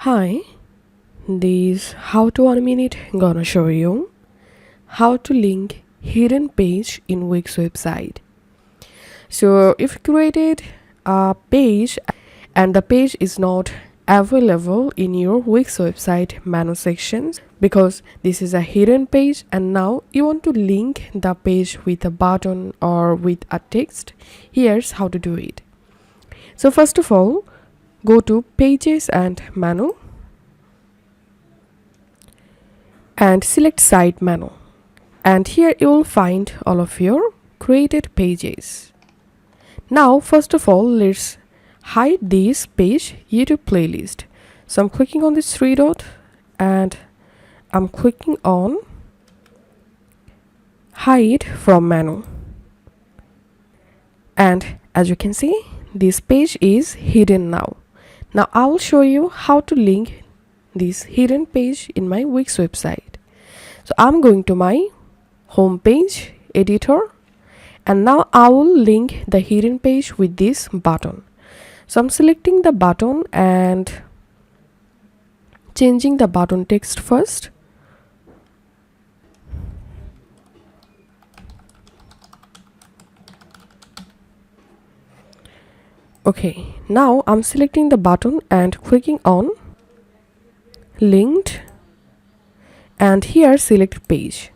Hi, this how to 1 minute gonna show you how to link hidden page in Wix website. So if you created a page and the page is not available in your Wix website menu sections because this is a hidden page and now you want to link the page with a button or with a text, here's how to do it. So first of all, go to pages and menu and select site menu, and here you will find all of your created pages. Now first of all, let's hide this page YouTube playlist. So I'm clicking on this three dot and I'm clicking on hide from menu, and as you can see this page is hidden now. Now I will show you how to link this hidden page in my Wix website. So I'm going to my home page editor, and now I will link the hidden page with this button. So I'm selecting the button and changing the button text first. Okay, now I'm selecting the button and clicking on linked, and here select page.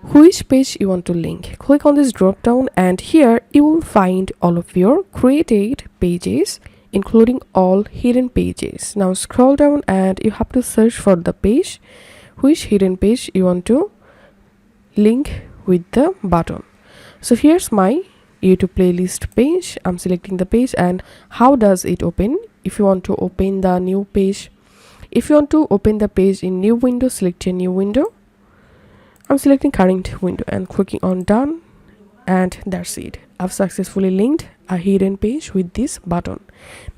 Which page you want to link? Click on this drop down and here you will find all of your created pages including all hidden pages. Now scroll down and you have to search for the page which hidden page you want to link with the button. So here's my YouTube playlist page. I'm selecting the page, and how does it open? If you want to open the new page, if you want to open the page in new window, select a new window. I'm selecting current window and clicking on done, and that's it. I've successfully linked a hidden page with this button.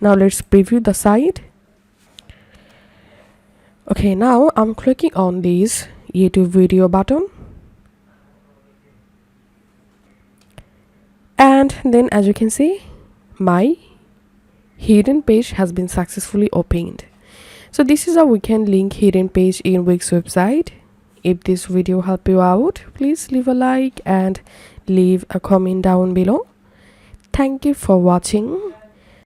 Now let's preview the site. Okay, now I'm clicking on this YouTube video button, and then as you can see my hidden page has been successfully opened. So this is how we can link hidden page in Wix website. If this video helped you out, please leave a like and leave a comment down below. Thank you for watching.